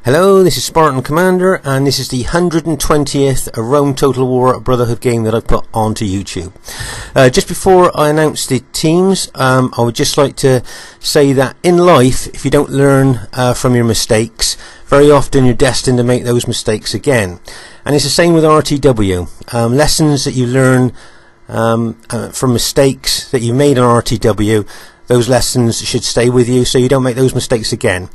Hello, this is Spartan Commander, and this is the 120th Rome Total War Brotherhood game that I put onto YouTube. Just before I announce the teams, I would just like to say that in life, if you don't learn from your mistakes, very often you're destined to make those mistakes again. And it's the same with RTW. Lessons that you learn from mistakes that you made on RTW, those lessons should stay with you so you don't make those mistakes again.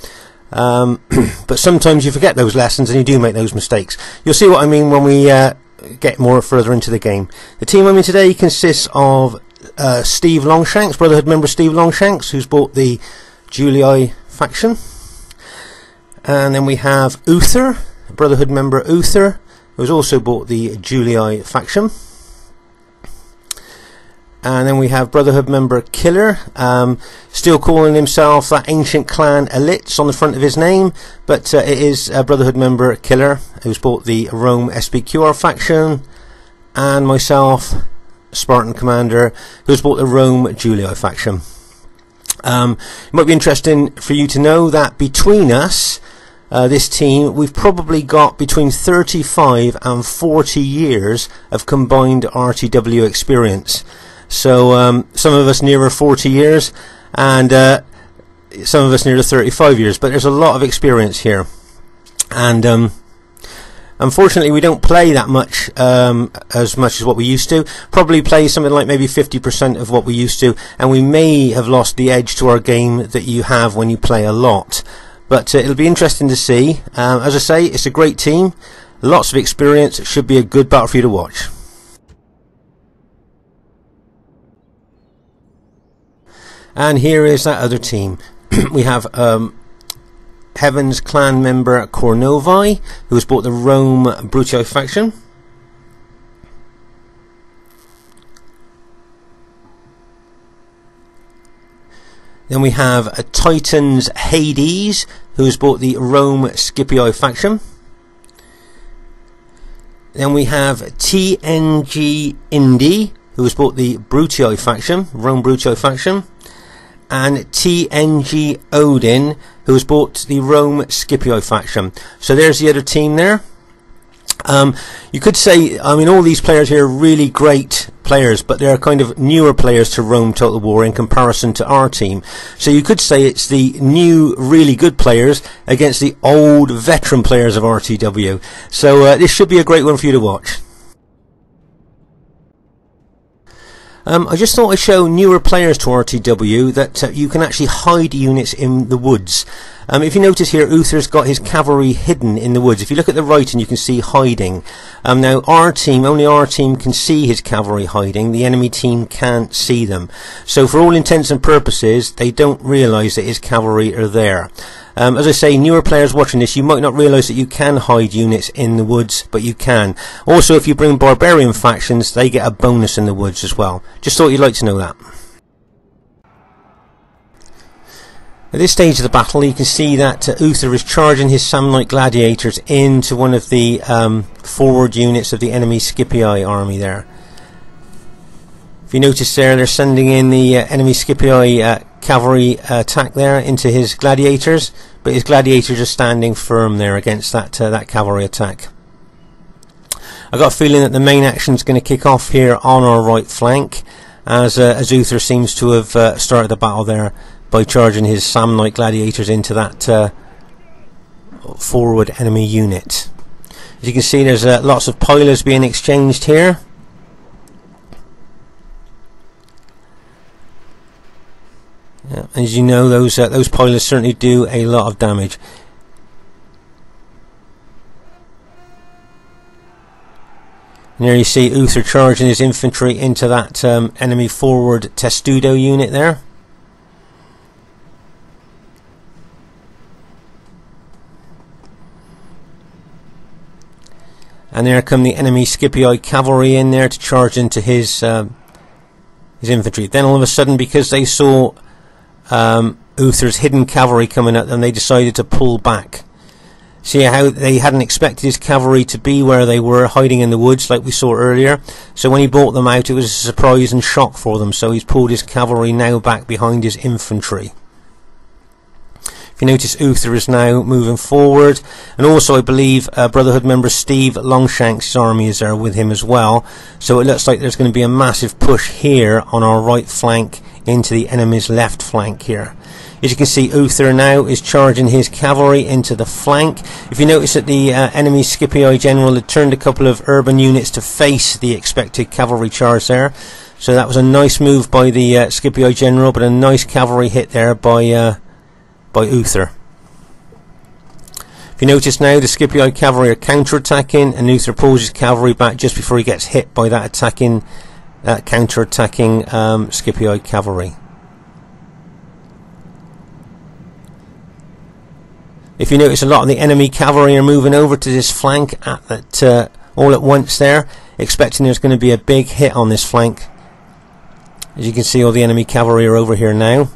But sometimes you forget those lessons and you do make those mistakes. You'll see what I mean when we get more further into the game. The team I'm in today consists of Steve Longshanks, Brotherhood member Steve Longshanks, who's bought the Julii faction. And then we have Uther, Brotherhood member Uther, who's also bought the Julii faction. And then we have Brotherhood member Killer, still calling himself that ancient clan Elitz on the front of his name, but it is Brotherhood member Killer, who's bought the Rome SPQR faction, and myself, Spartan Commander, who's bought the Rome Julii faction. It might be interesting for you to know that between us, this team, we've probably got between 35 and 40 years of combined RTW experience. So some of us nearer 40 years and some of us nearer 35 years, but there's a lot of experience here. And unfortunately we don't play that much as what we used to. Probably play something like maybe 50% of what we used to, and we may have lost the edge to our game that you have when you play a lot. But it'll be interesting to see. As I say, it's a great team, lots of experience. It should be a good battle for you to watch. And here is that other team. We have Heaven's clan member Cornovi, who has bought the Rome Brutii faction. Then we have Titan's Hades, who has bought the Rome Scipii faction. Then we have TNG Indy, who has bought the Brutii faction, Rome Brutii faction. And TNG Odin, who has bought the Rome Scipii faction. So there's the other team there. You could say, I mean, all these players here are really great players, but they're kind of newer players to Rome Total War in comparison to our team. So you could say it's the new, really good players against the old veteran players of RTW. So this should be a great one for you to watch. I just thought I'd show newer players to RTW that you can actually hide units in the woods. If you notice here, Uther's got his cavalry hidden in the woods. If you look at the right, and you can see hiding. Now our team, only our team can see his cavalry hiding. The enemy team can't see them. So for all intents and purposes, they don't realise that his cavalry are there. As I say, newer players watching this, you might not realise that you can hide units in the woods, but you can. Also, if you bring barbarian factions, they get a bonus in the woods as well. Just thought you'd like to know that. At this stage of the battle, you can see that Uther is charging his Samnite gladiators into one of the forward units of the enemy Scipii army there. If you notice there, they're sending in the enemy Scipii cavalry attack there into his gladiators, but his gladiators are standing firm there against that cavalry attack. I've got a feeling that the main action is going to kick off here on our right flank, as Uther seems to have started the battle there by charging his Samnite gladiators into that forward enemy unit. As you can see, there's lots of pilers being exchanged here. Yeah, as you know, those pilers certainly do a lot of damage. And there you see Uther charging his infantry into that enemy forward testudo unit there. And there come the enemy Scipii cavalry in there to charge into his infantry. Then all of a sudden, because they saw Uther's hidden cavalry coming at them, they decided to pull back. See how they hadn't expected his cavalry to be where they were, hiding in the woods like we saw earlier. So when he brought them out, it was a surprise and shock for them. So he's pulled his cavalry now back behind his infantry. If you notice, Uther is now moving forward, and also I believe Brotherhood member Steve Longshanks' army is there with him as well. So it looks like there's going to be a massive push here on our right flank into the enemy's left flank here. As you can see, Uther now is charging his cavalry into the flank. If you notice that the enemy Scipii general had turned a couple of urban units to face the expected cavalry charge there. So that was a nice move by the Scipii general, but a nice cavalry hit there by Uther. If you notice now, the Scipii cavalry are counter-attacking, and Uther pulls his cavalry back just before he gets hit by that counter-attacking Scipii cavalry. If you notice, a lot of the enemy cavalry are moving over to this flank all at once there, expecting there's going to be a big hit on this flank. As you can see, all the enemy cavalry are over here now.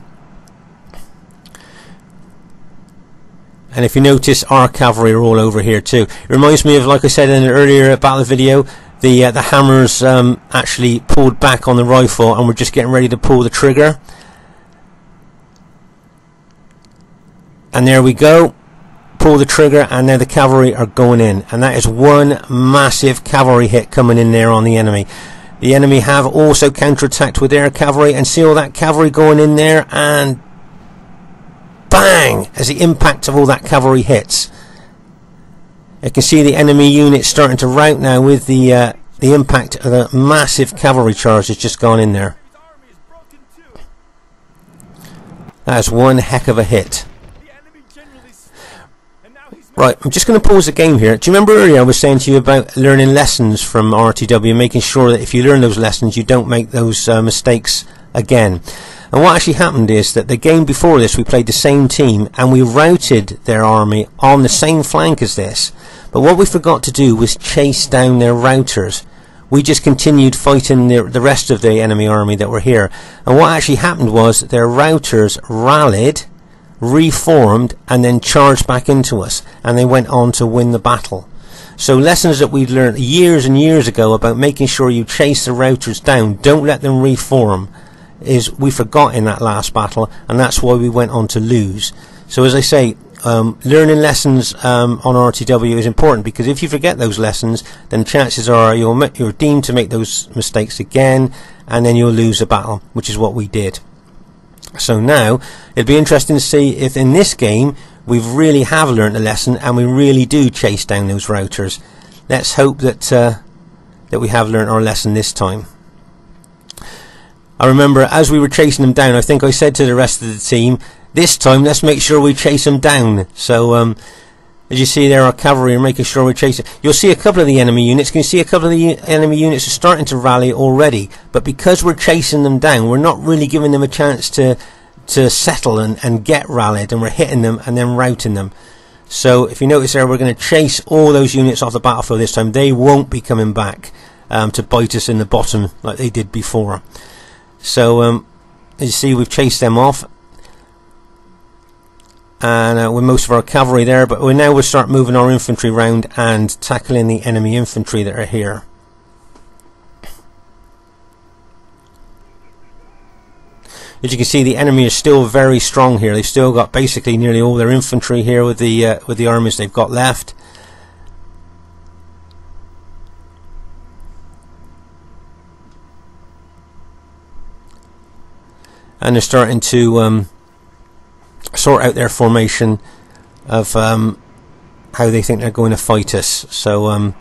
And if you notice, our cavalry are all over here too. It reminds me of, like I said in an earlier battle video, the hammers actually pulled back on the rifle and we're just getting ready to pull the trigger. And there we go. Pull the trigger, and now the cavalry are going in, and that is one massive cavalry hit coming in there on the enemy. The enemy have also counterattacked with their cavalry, and see all that cavalry going in there, and bang, as the impact of all that cavalry hits. You can see the enemy units starting to rout now with the impact of the massive cavalry charge that's just gone in there. That is one heck of a hit. Right, I'm just going to pause the game here. Do you remember earlier I was saying to you about learning lessons from RTW, making sure that if you learn those lessons you don't make those mistakes again? And what actually happened is that the game before this we played the same team and we routed their army on the same flank as this. But what we forgot to do was chase down their routers. We just continued fighting the rest of the enemy army that were here. And what actually happened was their routers rallied, reformed, and then charged back into us, and they went on to win the battle. So lessons that we'd learned years and years ago about making sure you chase the routers down, don't let them reform, is we forgot in that last battle, and that's why we went on to lose. So as I say, learning lessons on RTW is important, because if you forget those lessons, then chances are you're deemed to make those mistakes again, and then you'll lose a battle, which is what we did. So now it'd be interesting to see if in this game we really have learned a lesson and we really do chase down those routers. Let's hope that that we have learned our lesson this time. I remember as we were chasing them down, I think I said to the rest of the team, this time let's make sure we chase them down. So as you see there, our cavalry are making sure we chase it. You'll see a couple of the enemy units. You can see a couple of the enemy units are starting to rally already, but because we're chasing them down, we're not really giving them a chance to settle and get rallied, and we're hitting them and then routing them. So if you notice there, we're going to chase all those units off the battlefield this time. They won't be coming back to bite us in the bottom like they did before. So as you see, we've chased them off, and with most of our cavalry there, but we'll start moving our infantry round and tackling the enemy infantry that are here. As you can see, the enemy is still very strong here. They've still got basically nearly all their infantry here with the armies they've got left. And they're starting to sort out their formation of how they think they're going to fight us. So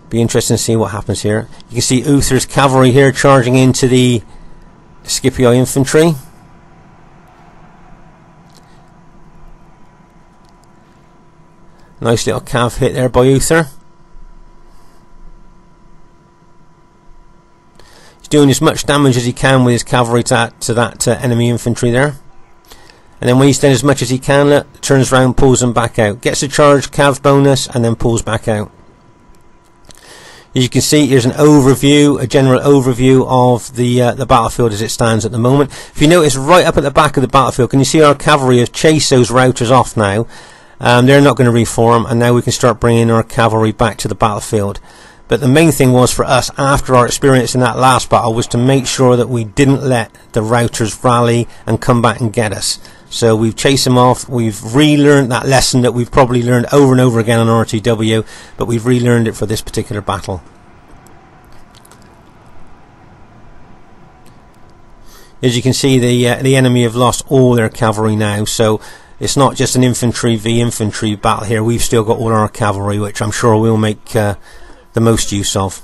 be interesting to see what happens here. You can see Uther's cavalry here charging into the Scipii infantry. Nice little cav hit there by Uther. He's doing as much damage as he can with his cavalry to that enemy infantry there. And then when he's done as much as he can, turns around, pulls them back out. Gets a charge, cav bonus, and then pulls back out. As you can see, here's an overview, a general overview of the battlefield as it stands at the moment. If you notice, right up at the back of the battlefield, can you see our cavalry have chased those routers off now? They're not going to reform, and now we can start bringing our cavalry back to the battlefield. But the main thing was for us, after our experience in that last battle, was to make sure that we didn't let the routers rally and come back and get us. So we've chased them off. We've relearned that lesson that we've probably learned over and over again on RTW, but we've relearned it for this particular battle. As you can see, the enemy have lost all their cavalry now, so it's not just an infantry v infantry battle here. We've still got all our cavalry, which I'm sure we'll make the most use of.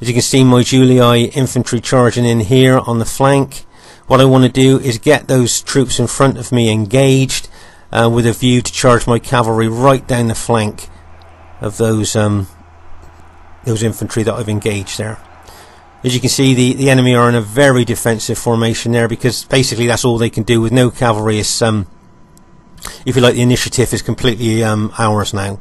As you can see, my Julii infantry charging in here on the flank. What I want to do is get those troops in front of me engaged with a view to charge my cavalry right down the flank of those infantry that I've engaged there. As you can see, the enemy are in a very defensive formation there, because basically that's all they can do with no cavalry. Is if you like, the initiative is completely ours now.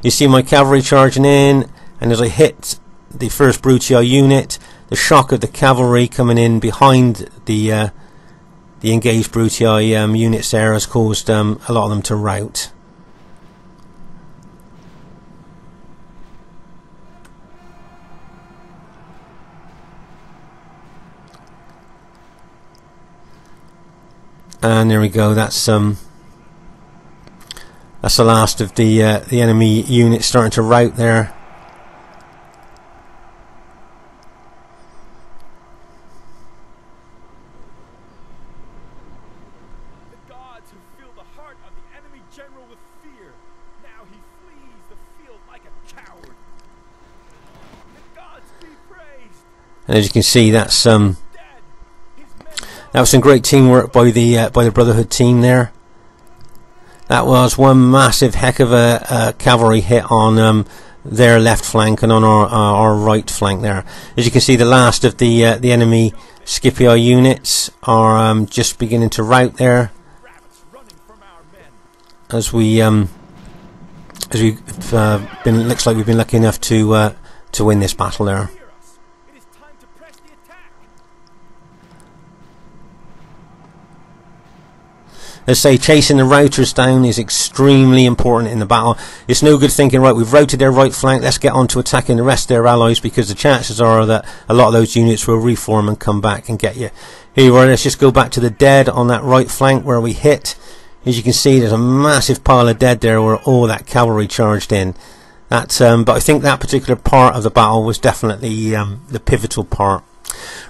You see my cavalry charging in, and as I hit the first Brutii unit, the shock of the cavalry coming in behind the engaged Brutii units there has caused a lot of them to rout. And there we go. That's the last of the enemy units starting to rout there. The gods who fill the heart of the enemy general with fear. Now he flees the field like a coward. The gods be praised. And as you can see, that's that was some great teamwork by the Brotherhood team there. That was one massive heck of a cavalry hit on their left flank and on our right flank there. As you can see, the last of the enemy Scipii units are just beginning to rout there. As we looks like we've been lucky enough to win this battle there. Let's say chasing the routers down is extremely important in the battle. It's no good thinking, right, we've routed their right flank, let's get on to attacking the rest of their allies, because the chances are that a lot of those units will reform and come back and get you. Here you are. Let's just go back to the dead on that right flank where we hit. As you can see, there's a massive pile of dead there where all that cavalry charged in. But I think that particular part of the battle was definitely the pivotal part.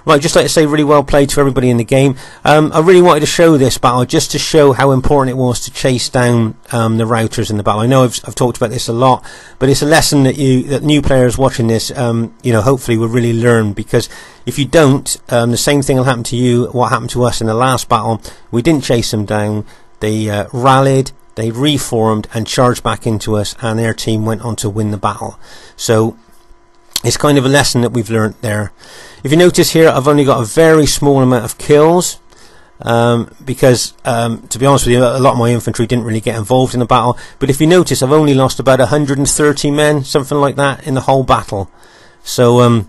Right, just like to say, really well played to everybody in the game. I really wanted to show this battle just to show how important it was to chase down the routers in the battle. I know I've talked about this a lot, but it's a lesson that new players watching this, hopefully will really learn. Because if you don't, the same thing will happen to you. What happened to us in the last battle? We didn't chase them down. They rallied, they reformed, and charged back into us, and their team went on to win the battle. So it's kind of a lesson that we've learnt there. If you notice here, I've only got a very small amount of kills, because to be honest with you, a lot of my infantry didn't really get involved in the battle. But if you notice, I've only lost about 130 men, something like that, in the whole battle. So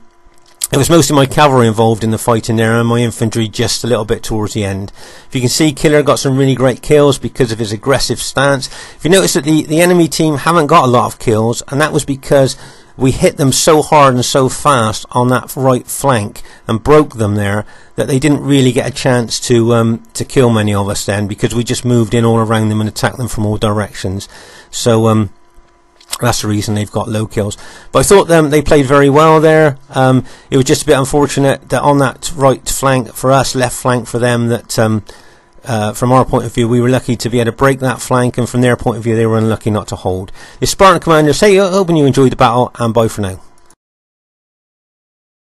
it was mostly my cavalry involved in the fighting there, and my infantry just a little bit towards the end. If you can see, Killer got some really great kills because of his aggressive stance. If you notice that the enemy team haven't got a lot of kills, and that was because we hit them so hard and so fast on that right flank and broke them there that they didn't really get a chance to kill many of us then, because we just moved in all around them and attacked them from all directions. So that's the reason they've got low kills. But I thought they played very well there. It was just a bit unfortunate that on that right flank for us, left flank for them, that from our point of view, we were lucky to be able to break that flank, and from their point of view, they were unlucky not to hold. It's Spartan Commanders. Hey, hoping you enjoyed the battle, and bye for now.